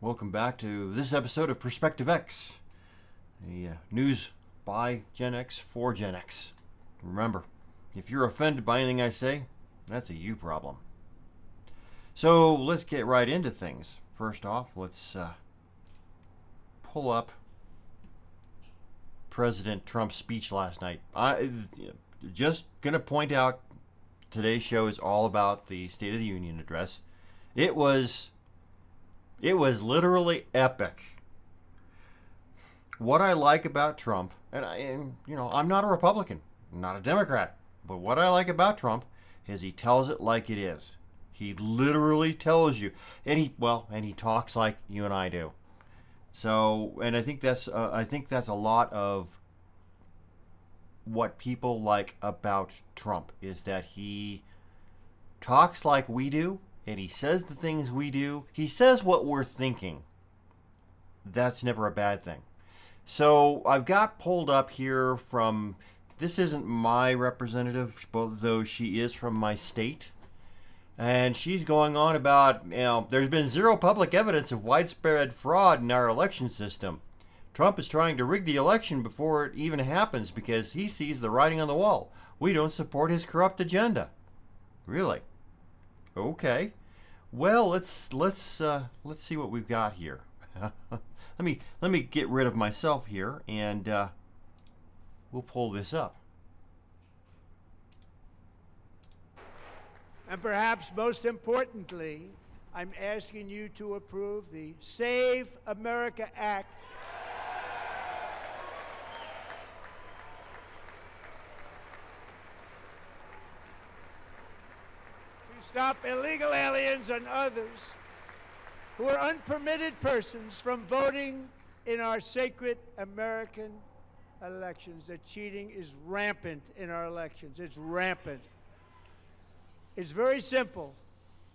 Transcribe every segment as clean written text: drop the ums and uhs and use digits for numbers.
Welcome back to this episode of Perspective X, the news by Gen X for Gen X. Remember, if you're offended by anything I say, that's a you problem. So let's get right into things. First off, let's pull up President Trump's speech last night. I just gonna point out today's show is all about the State of the Union address. It was literally epic. What I like about Trump, and I'm not a Republican, I'm not a Democrat, but what I like about Trump is he tells it like it is. He literally tells you, and he talks like you and I do. So, and I think that's a lot of what people like about Trump is that he talks like we do. And he says the things we do. He says what we're thinking. That's never a bad thing. So I've got pulled up here from, this isn't my representative, though she is from my state. And she's going on about, there's been zero public evidence of widespread fraud in our election system. Trump is trying to rig the election before it even happens because he sees the writing on the wall. We don't support his corrupt agenda. Really? Okay. Well, let's see what we've got here. let me get rid of myself here, and we'll pull this up. And perhaps most importantly, I'm asking you to approve the Save America Act. Stop illegal aliens and others who are unpermitted persons from voting in our sacred American elections. The cheating is rampant in our elections. It's rampant. It's very simple.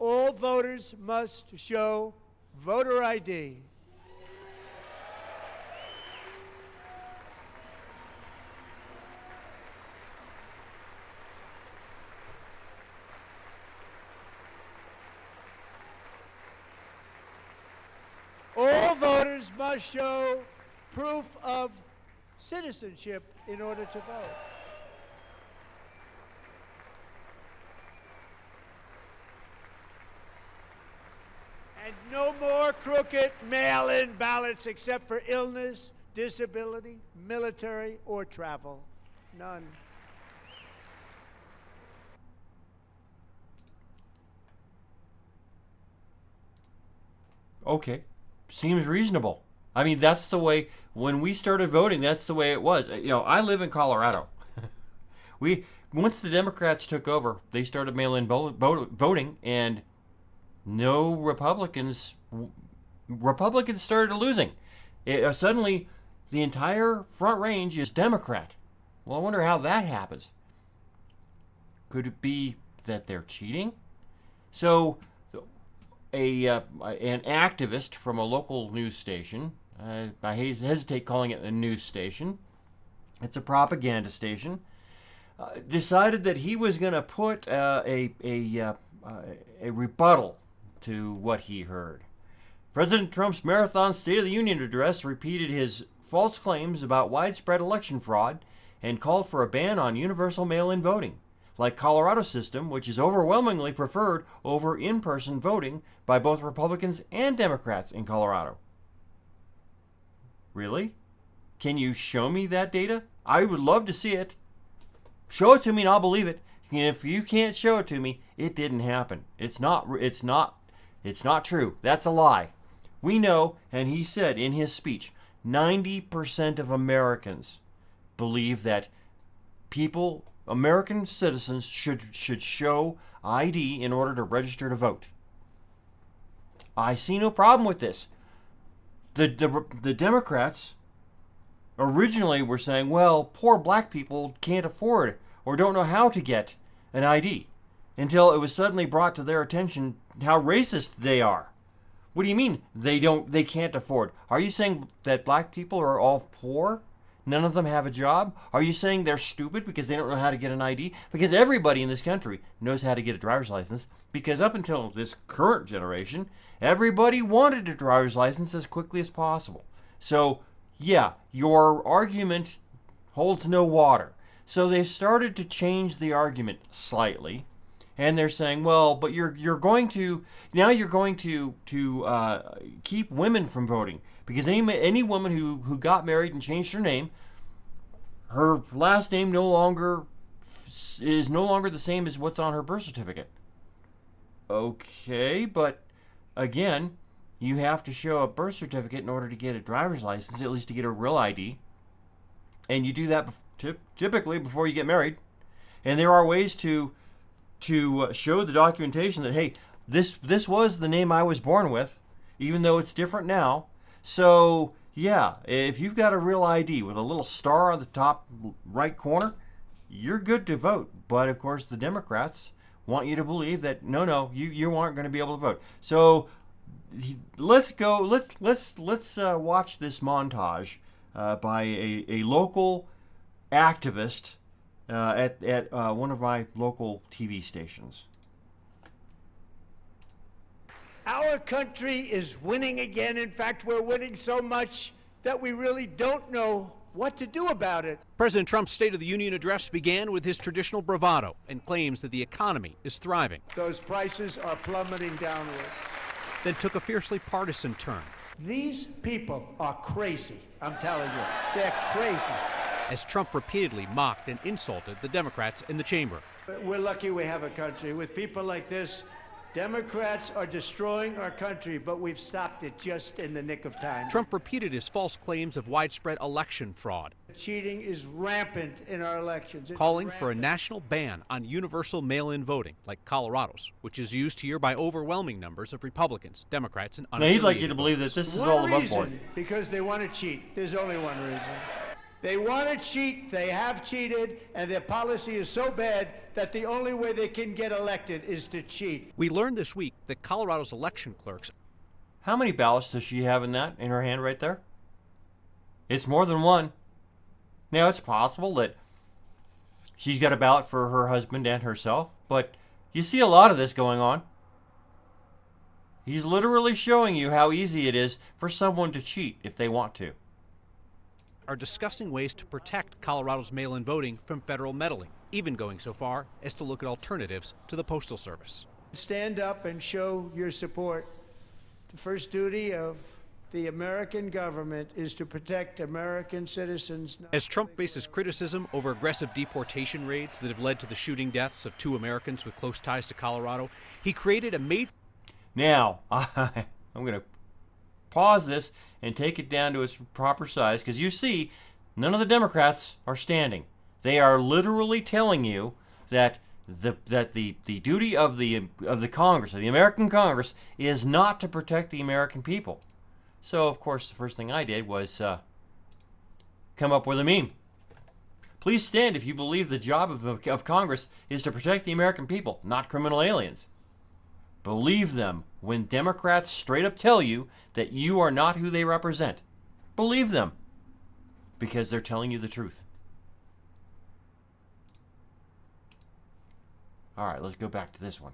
All voters must show voter ID. All voters must show proof of citizenship in order to vote. And no more crooked mail-in ballots except for illness, disability, military, or travel. None. Okay. Seems reasonable. I mean, that's the way, when we started voting, that's the way it was. I live in Colorado. Once the Democrats took over, they started mail-in voting, and no Republicans started losing. Suddenly, the entire Front Range is Democrat. Well, I wonder how that happens. Could it be that they're cheating? So, an activist from a local news station, I hesitate calling it a news station, it's a propaganda station, decided that he was going to put a rebuttal to what he heard. President Trump's marathon State of the Union address repeated his false claims about widespread election fraud and called for a ban on universal mail-in voting, like Colorado's system, which is overwhelmingly preferred over in-person voting by both Republicans and Democrats in Colorado. Really? Can you show me that data? I would love to see it. Show it to me and I'll believe it. And if you can't show it to me, it didn't happen. It's not true. That's a lie. We know, and he said in his speech, 90% of Americans believe that American citizens should show ID in order to register to vote. I see no problem with this. The Democrats originally were saying, well, poor black people can't afford or don't know how to get an ID, until it was suddenly brought to their attention how racist they are. What do you mean they can't afford? Are you saying that black people are all poor? none of them have a job? Are you saying they're stupid because they don't know how to get an ID? Because everybody in this country knows how to get a driver's license, because up until this current generation, everybody wanted a driver's license as quickly as possible. So, yeah, your argument holds no water. So they started to change the argument slightly, and they're saying, well, but you're going to keep women from voting, because any woman who got married and changed her name, her last name is no longer the same as what's on her birth certificate. Okay, but again, you have to show a birth certificate in order to get a driver's license, at least to get a real ID. And you do that typically before you get married. And there are ways to show the documentation that, hey, this was the name I was born with, even though it's different now. So, yeah, if you've got a real ID with a little star on the top right corner, you're good to vote. But, of course, the Democrats want you to believe that, no, you aren't going to be able to vote. So, let's watch this montage by a local activist at one of my local TV stations. Our country is winning again. In fact, we're winning so much that we really don't know what to do about it. President Trump's State of the Union address began with his traditional bravado and claims that the economy is thriving. Those prices are plummeting downward. Then took a fiercely partisan turn. These people are crazy, I'm telling you. They're crazy. As Trump repeatedly mocked and insulted the Democrats in the chamber. We're lucky we have a country. With people like this, Democrats are destroying our country, but we've stopped it just in the nick of time. Trump repeated his false claims of widespread election fraud. Cheating is rampant in our elections. Calling for a national ban on universal mail-in voting, like Colorado's, which is used here by overwhelming numbers of Republicans, Democrats, and unaffiliated. Now, he'd like you to believe that this is all above board. Because they want to cheat. There's only one reason. They want to cheat, they have cheated, and their policy is so bad that the only way they can get elected is to cheat. We learned this week that Colorado's election clerks... How many ballots does she have in her hand right there? It's more than one. Now, it's possible that she's got a ballot for her husband and herself, but you see a lot of this going on. He's literally showing you how easy it is for someone to cheat if they want to. Are discussing ways to protect Colorado's mail-in voting from federal meddling, even going so far as to look at alternatives to the Postal Service. Stand up and show your support. The first duty of the American government is to protect American citizens. As Trump faces criticism over aggressive deportation raids that have led to the shooting deaths of 2 Americans with close ties to Colorado, he created a Now, I'm going to pause this and take it down to its proper size, because you see, none of the Democrats are standing. They are literally telling you that the duty of the Congress, of the American Congress, is not to protect the American people. So, of course, the first thing I did was come up with a meme. Please stand if you believe the job of Congress is to protect the American people, not criminal aliens. Believe them when Democrats straight up tell you that you are not who they represent. Believe them, because they're telling you the truth. All right, let's go back to this one.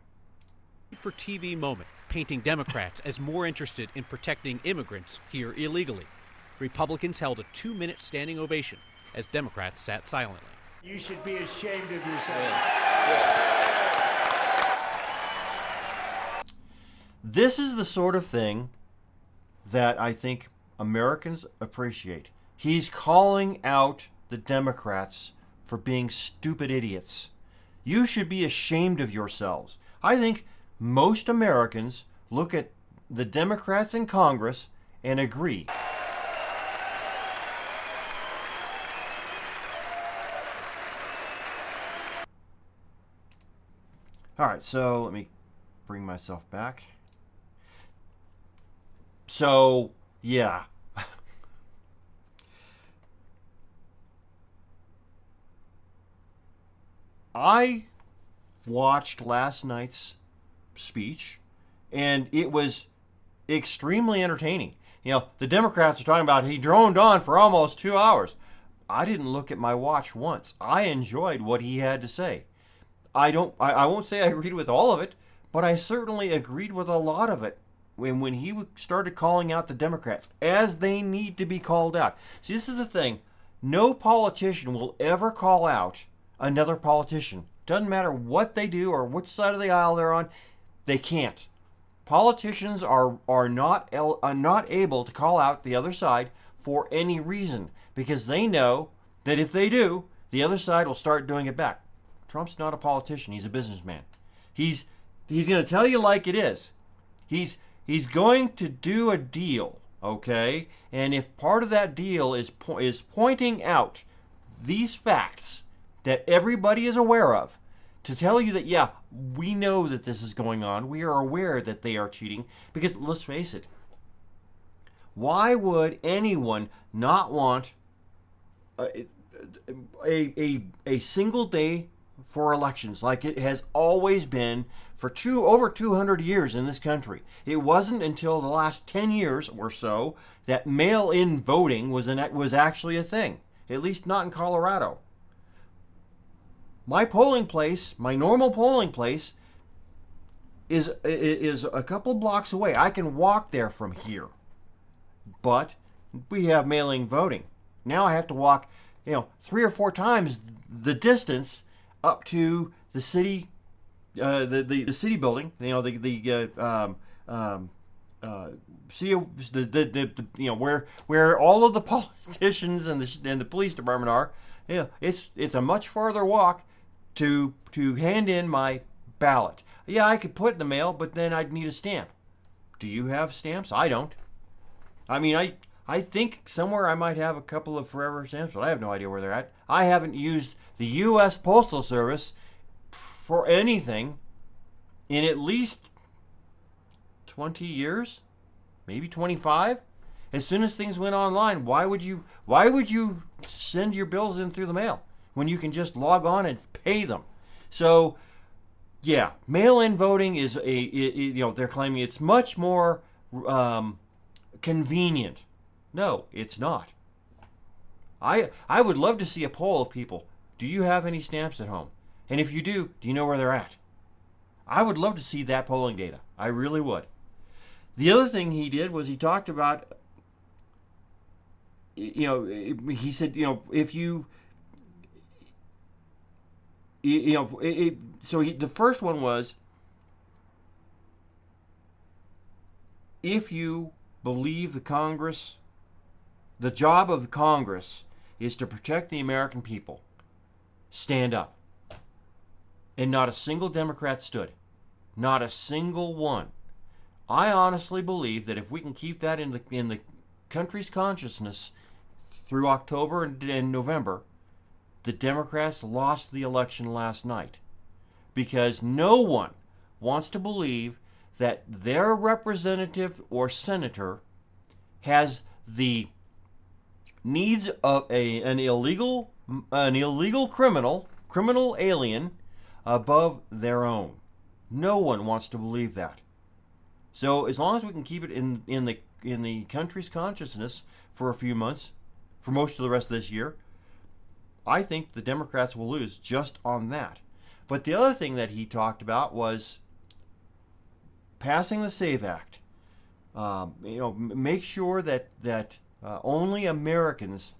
For TV moment, painting Democrats as more interested in protecting immigrants here illegally. Republicans held a 2-minute standing ovation as Democrats sat silently. You should be ashamed of yourself. Yeah. This is the sort of thing that I think Americans appreciate. He's calling out the Democrats for being stupid idiots. You should be ashamed of yourselves. I think most Americans look at the Democrats in Congress and agree. All right, so let me bring myself back. So, yeah. I watched last night's speech, and it was extremely entertaining. You know, the Democrats are talking about he droned on for almost 2 hours. I didn't look at my watch once. I enjoyed what he had to say. I won't say I agreed with all of it, but I certainly agreed with a lot of it when he started calling out the Democrats as they need to be called out. See, this is the thing. No politician will ever call out another politician. Doesn't matter what they do or which side of the aisle they're on, they can't. Politicians are not able to call out the other side for any reason because they know that if they do, the other side will start doing it back. Trump's not a politician. He's a businessman. He's going to tell you like it is. He's going to do a deal, okay? And if part of that deal is pointing out these facts that everybody is aware of, to tell you that, yeah, we know that this is going on. We are aware that they are cheating. Because let's face it, why would anyone not want a single day for elections like it has always been for over 200 years in this country? It wasn't until the last 10 years or so that mail-in voting was actually a thing, at least not in Colorado. My polling place, my normal polling place, is a couple blocks away. I can walk there from here. But we have mail-in voting. Now I have to walk, 3 or 4 times the distance up to the city, the city building. City, where all of the politicians and the police department are. It's a much farther walk to hand in my ballot. Yeah, I could put it in the mail, but then I'd need a stamp. Do you have stamps? I don't. I mean, I think somewhere I might have a couple of forever stamps, but I have no idea where they're at. I haven't used the U.S. Postal Service for anything in at least 20 years, maybe 25. As soon as things went online, why would you send your bills in through the mail when you can just log on and pay them? So, yeah, mail-in voting is they're claiming it's much more convenient. No, it's not. I would love to see a poll of people. Do you have any stamps at home? And if you do you know where they're at? I would love to see that polling data. I really would. The other thing he did was he talked about, he said, if you, the first one was, if you believe the job of Congress is to protect the American people, stand up. And not a single Democrat stood. Not a single one. I honestly believe that if we can keep that in the country's consciousness through October and November, the Democrats lost the election last night. Because no one wants to believe that their representative or senator has the needs of an illegal criminal alien above their own. No one wants to believe that. So as long as we can keep it in the country's consciousness for a few months, for most of the rest of this year, I think the Democrats will lose just on that. But the other thing that he talked about was passing the SAVE Act. Make sure that only Americans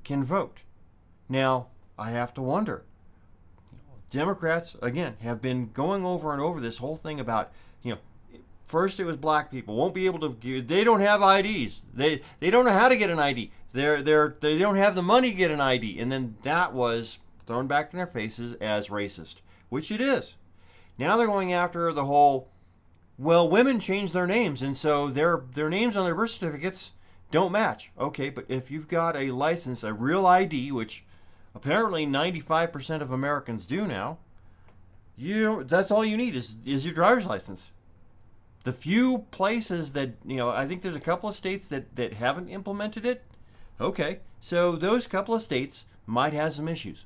can vote. Now, I have to wonder. Democrats, again, have been going over and over this whole thing about, first it was black people won't be able to. They don't have IDs. They don't know how to get an ID. They don't have the money to get an ID. And then that was thrown back in their faces as racist, which it is. Now they're going after the whole. Well, women change their names, and so their names on their birth certificates don't match. Okay, but if you've got a license, a real ID, which apparently 95% of Americans do now, that's all you need is your driver's license. The few places that, I think there's a couple of states that haven't implemented it. Okay, so those couple of states might have some issues.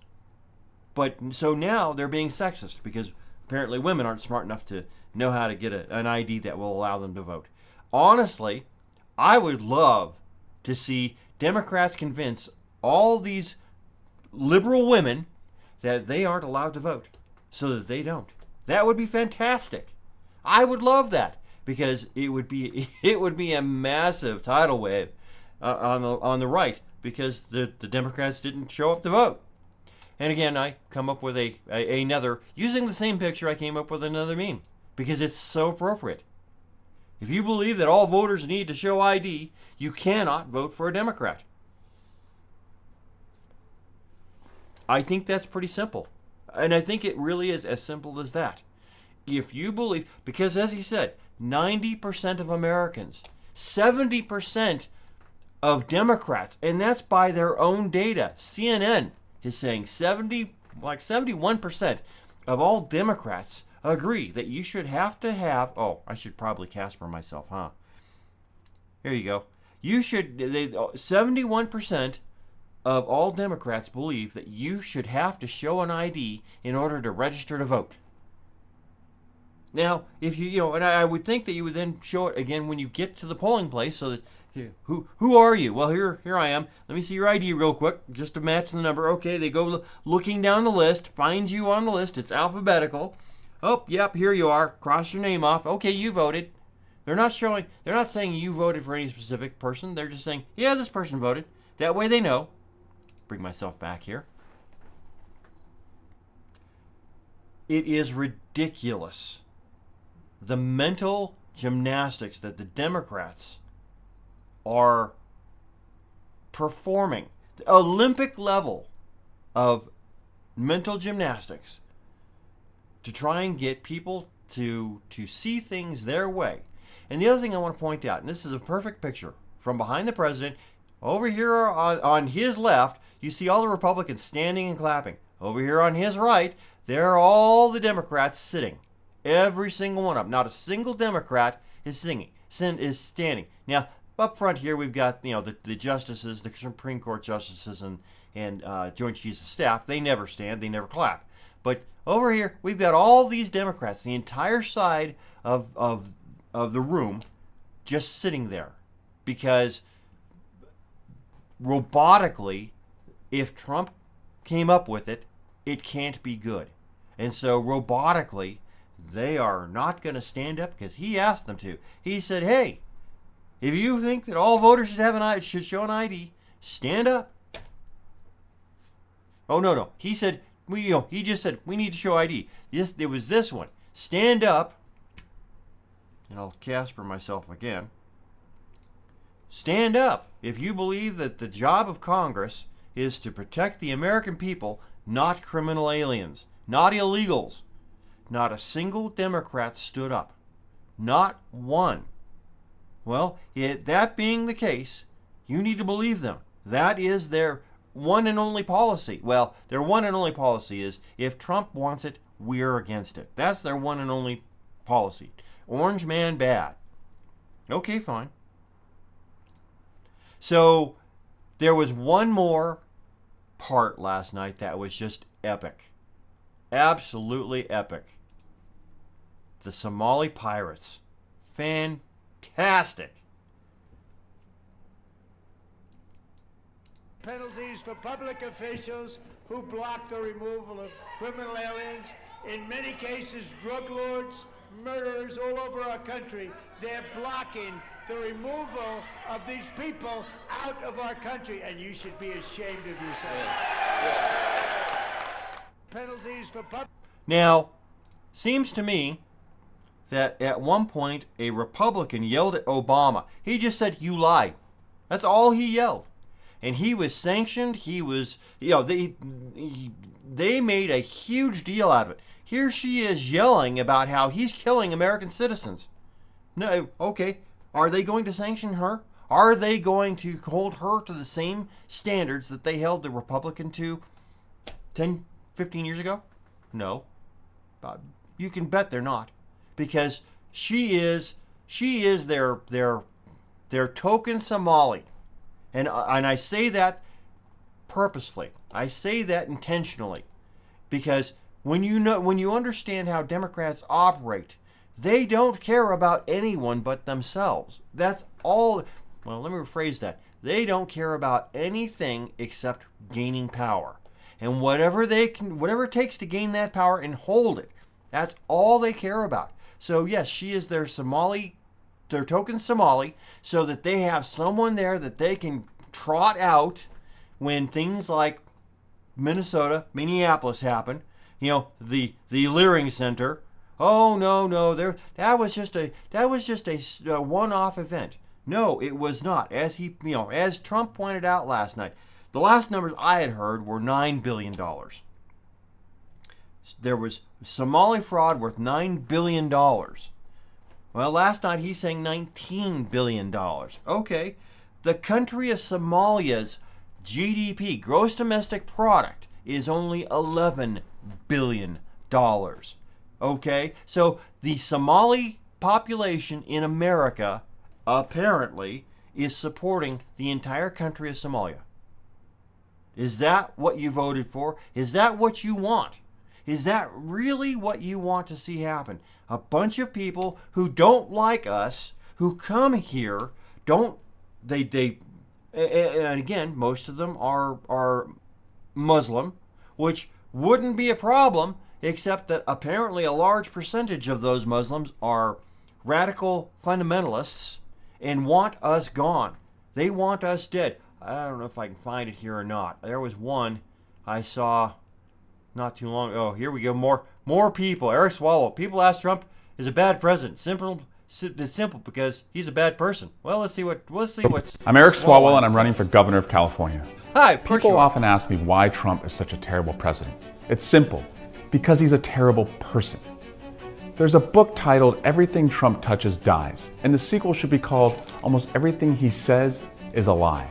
But so now they're being sexist because apparently women aren't smart enough to know how to get an ID that will allow them to vote. Honestly, I would love to see Democrats convince all these liberal women that they aren't allowed to vote so that they don't. That would be fantastic. I would love that because it would be a massive tidal wave on the right because the Democrats didn't show up to vote. And again, I come up with another, using the same picture, I came up with another meme because it's so appropriate. If you believe that all voters need to show ID, you cannot vote for a Democrat. I think that's pretty simple. And I think it really is as simple as that. If you believe, because as he said, 90% of Americans, 70% of Democrats, and that's by their own data. CNN is saying 71% of all Democrats agree that you should have to have, oh, I should probably Casper myself, huh? Here you go. 71% of all Democrats believe that you should have to show an ID in order to register to vote. Now, if and I would think that you would then show it again when you get to the polling place so that, who are you? Well, here I am. Let me see your ID real quick, just to match the number. Okay, they go looking down the list, finds you on the list. It's alphabetical. Oh, yep, here you are. Cross your name off. Okay, you voted. They're not saying you voted for any specific person. They're just saying, yeah, this person voted. That way they know. Bring myself back here. It is ridiculous. The mental gymnastics that the Democrats are performing, the Olympic level of mental gymnastics to try and get people to see things their way. And the other thing I want to point out, and this is a perfect picture from behind the president, over here on his left, you see all the Republicans standing and clapping. Over here on his right, there are all the Democrats sitting. Every single one of them. Not a single Democrat is standing. Now, up front here, we've got the justices, the Supreme Court justices, and Joint Chiefs of Staff. They never stand. They never clap. But over here, we've got all these Democrats, the entire side of the room, just sitting there, because robotically, if Trump came up with it, it can't be good. And so robotically, they are not going to stand up because he asked them to. He said, hey, if you think that all voters should show an ID, stand up. Oh, no. He said, he just said, we need to show ID. It was this one. Stand up. And I'll Casper myself again. Stand up if you believe that the job of Congress is to protect the American people, not criminal aliens, not illegals. Not a single Democrat stood up. Not one. Well, that being the case, you need to believe them. That is their one and only policy. Well, their one and only policy is if Trump wants it, we're against it. That's their one and only policy. Orange man bad. Okay, fine. So there was one more part last night that was just epic. Absolutely epic. The Somali pirates. Fantastic. Penalties for public officials who block the removal of criminal aliens. In many cases, drug lords, murderers all over our country. They're blocking the removal of these people out of our country, and you should be ashamed of yourself. Penalties for public. Now, seems to me that at one point a Republican yelled at Obama. He just said, "You lie." That's all he yelled. And he was sanctioned. He was, they made a huge deal out of it. Here she is yelling about how he's killing American citizens. No, okay. Are they going to sanction her? Are they going to hold her to the same standards that they held the Republican to 10, 15 years ago? No. You can bet they're not. Because she is their token Somali. And I say that purposefully. I say that intentionally. Because when you understand how Democrats operate, they don't care about anyone but themselves. That's all. Well, let me rephrase that. They don't care about anything except gaining power. and whatever it takes to gain that power and hold it. That's all they care about. So yes, she is their token Somali, so that they have someone there that they can trot out when things like Minneapolis happen. You know, the Leering Center. Oh no, that was just a one-off event. No, it was not. As Trump pointed out last night, the last numbers I had heard were $9 billion. There was Somali fraud worth $9 billion. Well, last night he's saying $19 billion. Okay, the country of Somalia's GDP, gross domestic product, is only $11 billion. Okay, so the Somali population in America apparently is supporting the entire country of Somalia. Is that what you voted for? Is that what you want? Is that really what you want to see happen? A bunch of people who don't like us, who come here, and again, most of them are Muslim, which wouldn't be a problem, except that apparently a large percentage of those Muslims are radical fundamentalists and want us gone. They want us dead. I don't know if I can find it here or not. There was one I saw not too long ago. Oh, here we go. More people. Eric Swalwell. People ask Trump is a bad president. It's simple because he's a bad person. Well, let's see what. I'm Eric Swalwell, and I'm running for governor of California. Hi. Of course People often ask me why Trump is such a terrible president. It's simple. Because he's a terrible person. There's a book titled Everything Trump Touches Dies, and the sequel should be called Almost Everything He Says is a Lie.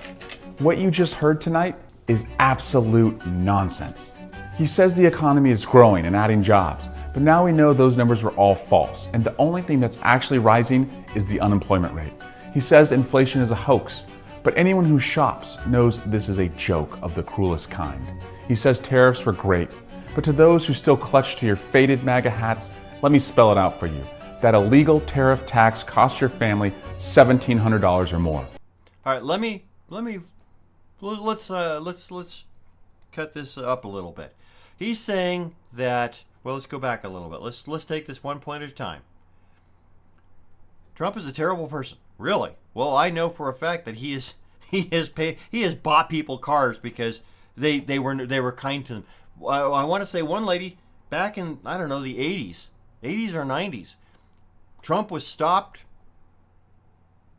What you just heard tonight is absolute nonsense. He says the economy is growing and adding jobs, but now we know those numbers were all false, and the only thing that's actually rising is the unemployment rate. He says inflation is a hoax, but anyone who shops knows this is a joke of the cruelest kind. He says tariffs were great, but to those who still clutch to your faded MAGA hats, let me spell it out for you. That illegal tariff tax cost your family $1,700 or more. All right, let's cut this up a little bit. He's saying that. Well, let's go back a little bit. Let's take this one point at a time. Trump is a terrible person. Really? Well, I know for a fact that he has bought people cars because they were kind to them. I want to say one lady back in, I don't know, the 80s or 90s, Trump was stopped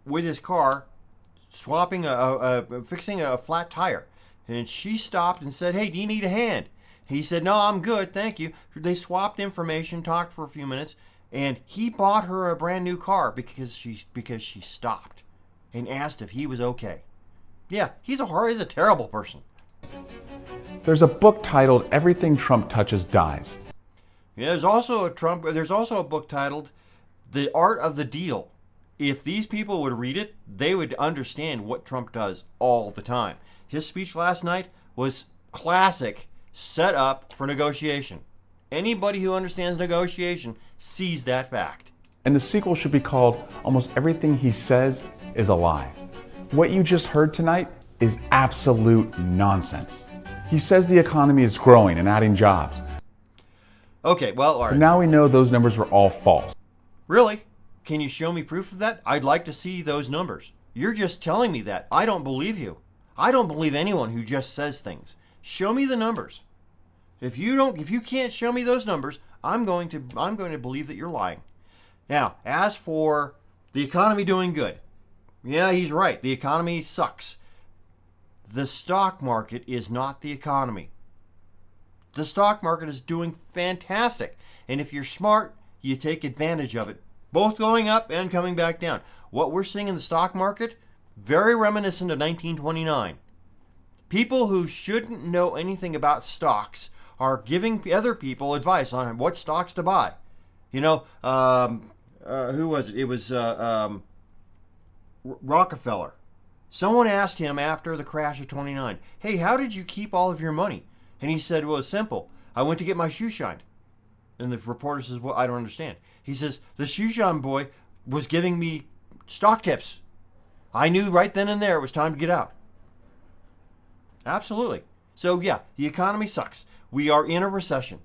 with his car fixing a flat tire, and she stopped and said, "Hey, do you need a hand?" He said, "No, I'm good, thank you." They swapped information, talked for a few minutes, and he bought her a brand new car because she stopped and asked if he was okay. Yeah, he's a terrible person. There's a book titled Everything Trump Touches Dies. Yeah, there's also a book titled The Art of the Deal. If these people would read it, they would understand what Trump does all the time. His speech last night was classic, set up for negotiation. Anybody who understands negotiation sees that fact. And the sequel should be called Almost Everything He Says is a Lie. What you just heard tonight is absolute nonsense. He says the economy is growing and adding jobs. Okay, well, all right. But now we know those numbers were all false. Really? Can you show me proof of that? I'd like to see those numbers. You're just telling me that. I don't believe you. I don't believe anyone who just says things. Show me the numbers. If you can't show me those numbers, I'm going to believe that you're lying. Now, as for the economy doing good, yeah, he's right. The economy sucks. The stock market is not the economy. The stock market is doing fantastic. And if you're smart, you take advantage of it, both going up and coming back down. What we're seeing in the stock market, very reminiscent of 1929. People who shouldn't know anything about stocks are giving other people advice on what stocks to buy. You know, who was it? It was Rockefeller. Someone asked him after the crash of 29, "Hey, how did you keep all of your money?" And he said, "Well, it's simple. I went to get my shoe shined." And the reporter says, "Well, I don't understand." He says, "The shoe shine boy was giving me stock tips. I knew right then and there it was time to get out." Absolutely. So yeah, the economy sucks. We are in a recession.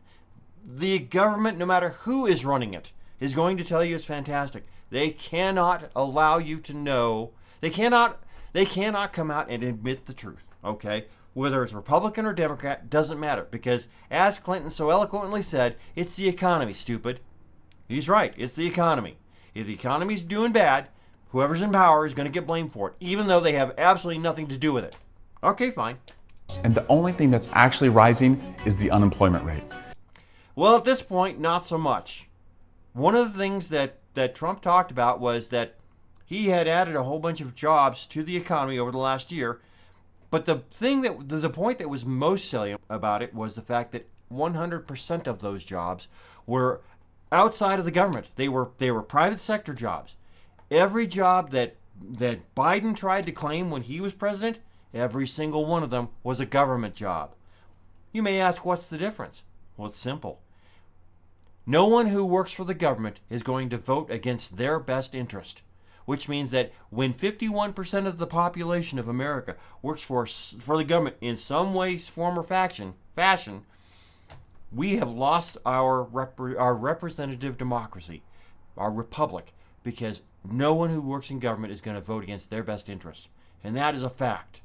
The government, no matter who is running it, is going to tell you it's fantastic. They cannot allow you to know. They cannot come out and admit the truth, okay? Whether it's Republican or Democrat, doesn't matter. Because as Clinton so eloquently said, it's the economy, stupid. He's right, it's the economy. If the economy's doing bad, whoever's in power is going to get blamed for it, even though they have absolutely nothing to do with it. Okay, fine. And the only thing that's actually rising is the unemployment rate. Well, at this point, not so much. One of the things that Trump talked about was that he had added a whole bunch of jobs to the economy over the last year. But the point that was most salient about it was the fact that 100% of those jobs were outside of the government. They were private sector jobs. Every job that Biden tried to claim when he was president, every single one of them was a government job. You may ask, what's the difference? Well, it's simple. No one who works for the government is going to vote against their best interest, which means that when 51% of the population of America works for the government in some way, form, or fashion, we have lost our representative democracy, our republic, because no one who works in government is going to vote against their best interests. And that is a fact.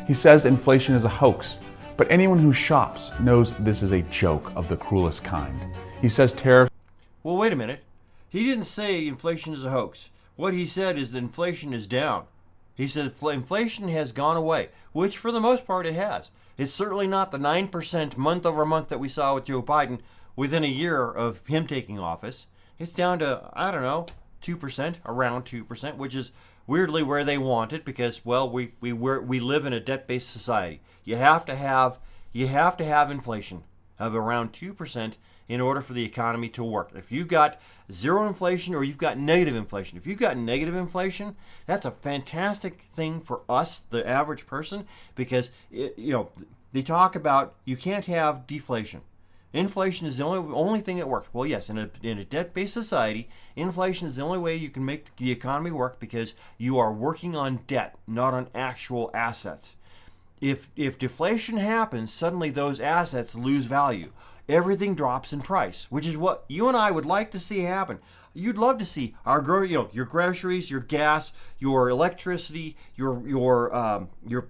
He says inflation is a hoax, but anyone who shops knows this is a joke of the cruelest kind. He says tariffs... Well, wait a minute. He didn't say inflation is a hoax. What he said is that inflation is down. He said inflation has gone away, which for the most part it has. It's certainly not the 9% month over month that we saw with Joe Biden within a year of him taking office. It's down to, 2%, around 2%, which is weirdly where they want it because, well, we live in a debt-based society. You have to have inflation of around 2% in order for the economy to work. If you've got zero inflation or you've got negative inflation, if you've got negative inflation, that's a fantastic thing for us, the average person, because they talk about you can't have deflation. Inflation is the only thing that works. Well, yes, in a debt-based society, inflation is the only way you can make the economy work because you are working on debt, not on actual assets. If deflation happens, suddenly those assets lose value. Everything drops in price, which is what you and I would like to see happen. You'd love to see your groceries, your gas, your electricity, your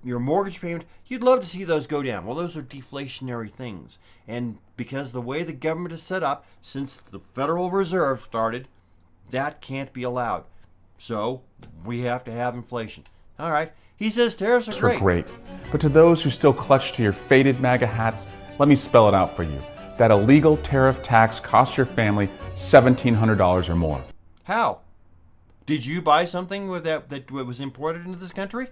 mortgage payment. You'd love to see those go down. Well, those are deflationary things, and because the way the government is set up since the Federal Reserve started, that can't be allowed. So we have to have inflation. All right. He says tariffs are great. But to those who still clutch to your faded MAGA hats, let me spell it out for you. That illegal tariff tax costs your family $1,700 or more. How? Did you buy something with that was imported into this country?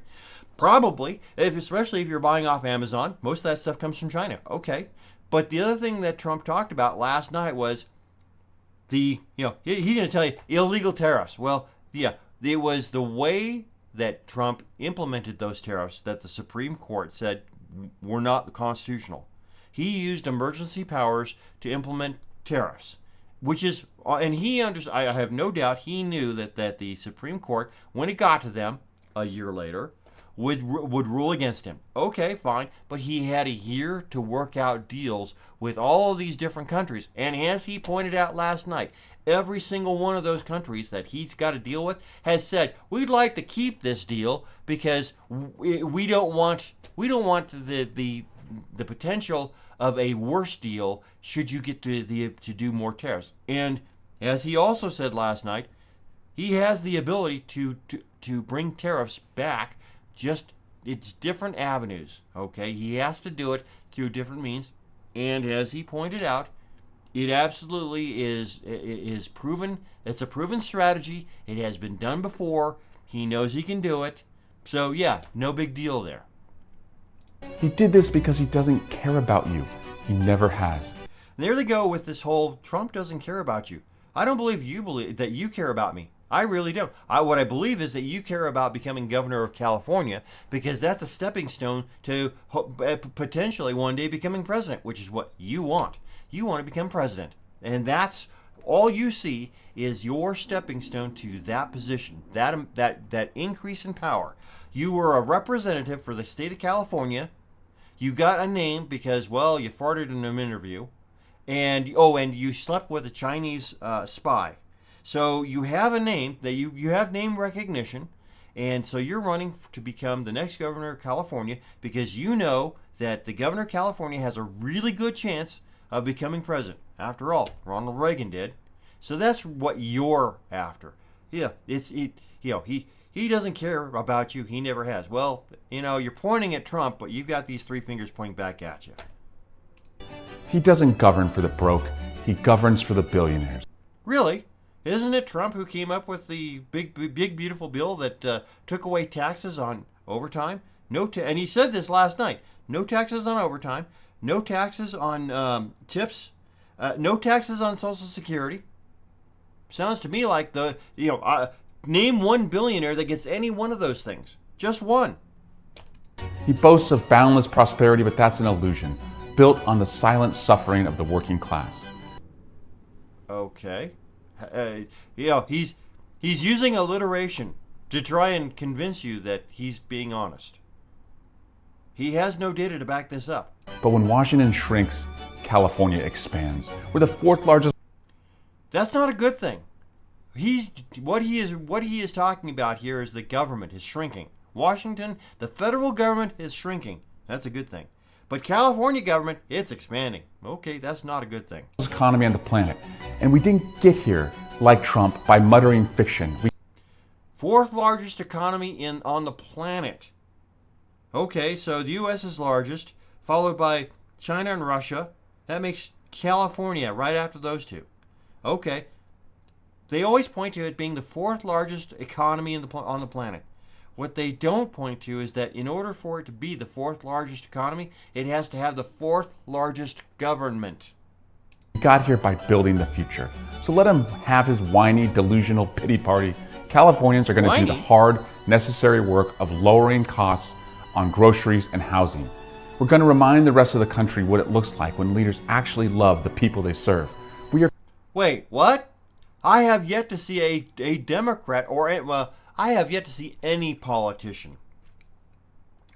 Probably, especially if you're buying off Amazon. Most of that stuff comes from China. Okay. But the other thing that Trump talked about last night was he's going to tell you illegal tariffs. Well, yeah, it was the way that Trump implemented those tariffs that the Supreme Court said were not constitutional. He used emergency powers to implement tariffs, which is, and he understood. I have no doubt he knew that the Supreme Court, when it got to them a year later, would rule against him. Okay, fine, but he had a year to work out deals with all of these different countries, and as he pointed out last night, every single one of those countries that he's got to deal with has said, we'd like to keep this deal because we don't want the potential of a worse deal should you get to do more tariffs. And as he also said last night, he has the ability to bring tariffs back. Just it's different avenues. Okay, he has to do it through different means. And as he pointed out, it absolutely is proven. It's a proven strategy. It has been done before. He knows he can do it. So yeah, no big deal there. He did this because he doesn't care about you. He never has. There they go with this whole Trump doesn't care about you. I don't believe that you care about me. I really don't. What I believe is that you care about becoming governor of California because that's a stepping stone to potentially one day becoming president, which is what you want. You want to become president. And that's all you see is your stepping stone to that position, that increase in power. You were a representative for the state of California. You got a name because, well, you farted in an interview, and you slept with a Chinese spy. So you have a name that you have name recognition, and so you're running to become the next governor of California because you know that the governor of California has a really good chance of becoming president. After all, Ronald Reagan did. So that's what you're after. Yeah, he doesn't care about you. He never has. Well, you're pointing at Trump, but you've got these three fingers pointing back at you. He doesn't govern for the broke. He governs for the billionaires. Really? Isn't it Trump who came up with the big beautiful bill that took away taxes on overtime? And he said this last night. No taxes on overtime. No taxes on tips. No taxes on Social Security. Sounds to me like name one billionaire that gets any one of those things. Just one. He boasts of boundless prosperity, but that's an illusion, built on the silent suffering of the working class. Okay. He's using alliteration to try and convince you that he's being honest. He has no data to back this up. But when Washington shrinks, California expands. We're the fourth largest. That's not a good thing. What he is talking about here is the government is shrinking. Washington, the federal government is shrinking. That's a good thing. But California government, it's expanding. Okay, that's not a good thing. Economy on the planet. And we didn't get here, like Trump, by muttering fiction. Fourth largest economy on the planet. Okay, so the U.S. is largest, followed by China and Russia. That makes California right after those two. Okay. They always point to it being the fourth largest economy on the planet. What they don't point to is that in order for it to be the fourth largest economy, it has to have the fourth largest government. We got here by building the future. So let him have his whiny, delusional pity party. Californians are going to do the hard, necessary work of lowering costs on groceries and housing. We're going to remind the rest of the country what it looks like when leaders actually love the people they serve. Wait, what? I have yet to see a Democrat I have yet to see any politician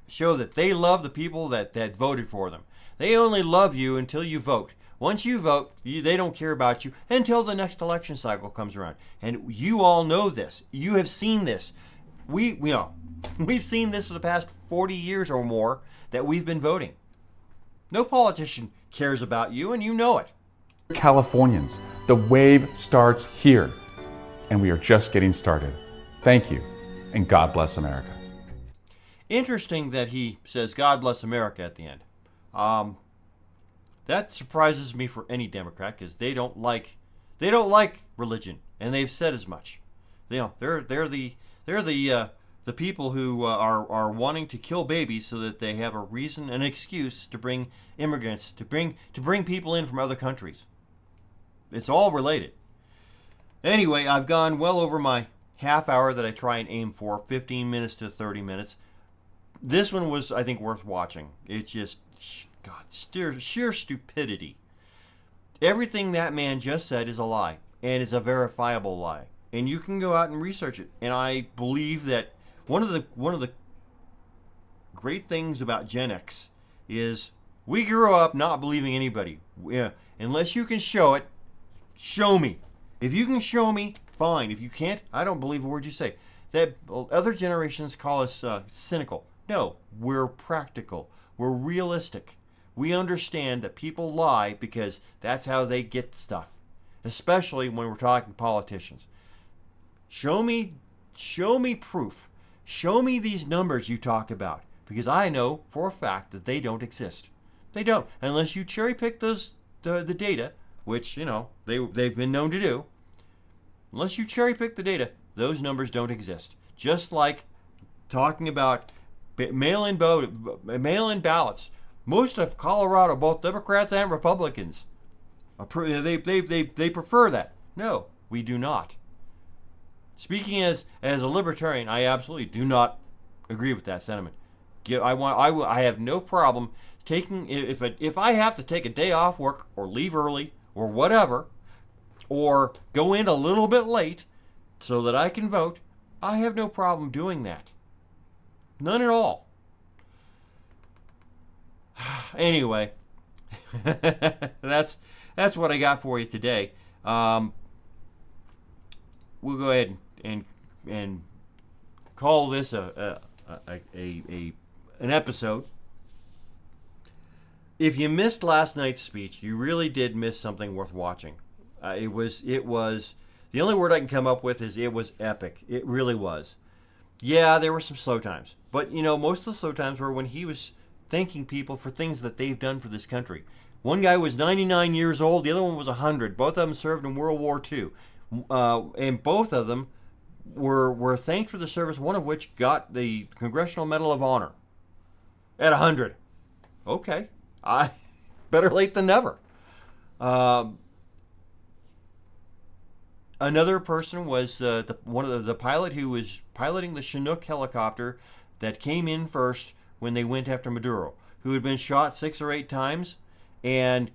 show that they love the people that voted for them. They only love you until you vote. Once you vote, they don't care about you until the next election cycle comes around. And you all know this. You have seen this. We've seen this for the past 40 years or more that we've been voting. No politician cares about you, and you know it. Californians, the wave starts here, and we are just getting started. Thank you, and God bless America. Interesting that he says God bless America at the end. That surprises me for any Democrat because they don't like religion, and they've said as much. They're the people who are wanting to kill babies so that they have a reason, an excuse to bring immigrants, to bring people in from other countries. It's all related. Anyway, I've gone well over my half hour that I try and aim for, 15 minutes to 30 minutes. This one was, I think, worth watching. It's just, God, sheer stupidity. Everything that man just said is a lie, and it's a verifiable lie. And you can go out and research it. And I believe that one of the great things about Gen X is we grew up not believing anybody. Yeah, unless you can show it, show me. If you can show me, fine. If you can't, I don't believe a word you say. That other generations call us cynical. No, we're practical. We're realistic. We understand that people lie because that's how they get stuff, especially when we're talking politicians. Show me proof. Show me these numbers you talk about, because I know for a fact that they don't exist. They don't, unless you cherry pick the data, which they've been known to do. Unless you cherry pick the data, those numbers don't exist. Just like talking about mail-in ballots. Most of Colorado, both Democrats and Republicans, they prefer that. No, we do not. Speaking as a libertarian, I absolutely do not agree with that sentiment. I have no problem taking, if I have to take a day off work or leave early or whatever, or go in a little bit late so that I can vote, I have no problem doing that. None at all. Anyway, that's what I got for you today. We'll go ahead and call this an episode. If you missed last night's speech, you really did miss something worth watching. It was the only word I can come up with is it was epic. It really was. Yeah, there were some slow times, but most of the slow times were when he was thanking people for things that they've done for this country. One guy was 99 years old, the other one was 100. Both of them served in World War II, and both of them were thanked for the service. One of which got the Congressional Medal of Honor at 100. Okay, better late than never. Another person was one of the pilot who was piloting the Chinook helicopter that came in first when they went after Maduro, who had been shot 6 or 8 times and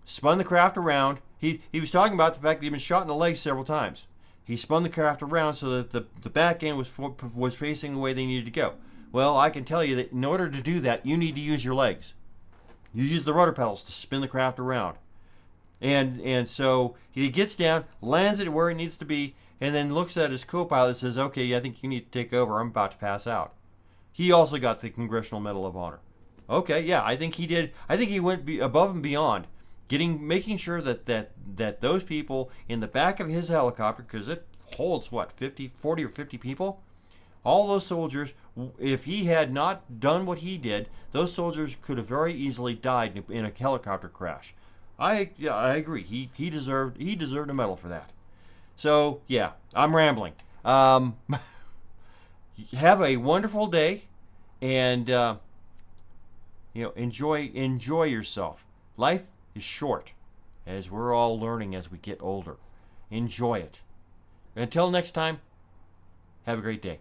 spun the craft around. He was talking about the fact that he'd been shot in the leg several times. He spun the craft around so that the back end was facing the way they needed to go. Well, I can tell you that in order to do that, you need to use your legs. You use the rudder pedals to spin the craft around. And so he gets down, lands it where it needs to be, and then looks at his co-pilot and says, okay, I think you need to take over. I'm about to pass out. He also got the Congressional Medal of Honor. Okay, yeah, I think he did. I think he went above and beyond, making sure that those people in the back of his helicopter, because it holds, 40 or 50 people? All those soldiers, if he had not done what he did, those soldiers could have very easily died in a helicopter crash. I agree. He deserved a medal for that. So yeah, I'm rambling. Have a wonderful day, and enjoy yourself. Life is short, as we're all learning as we get older. Enjoy it. Until next time, have a great day.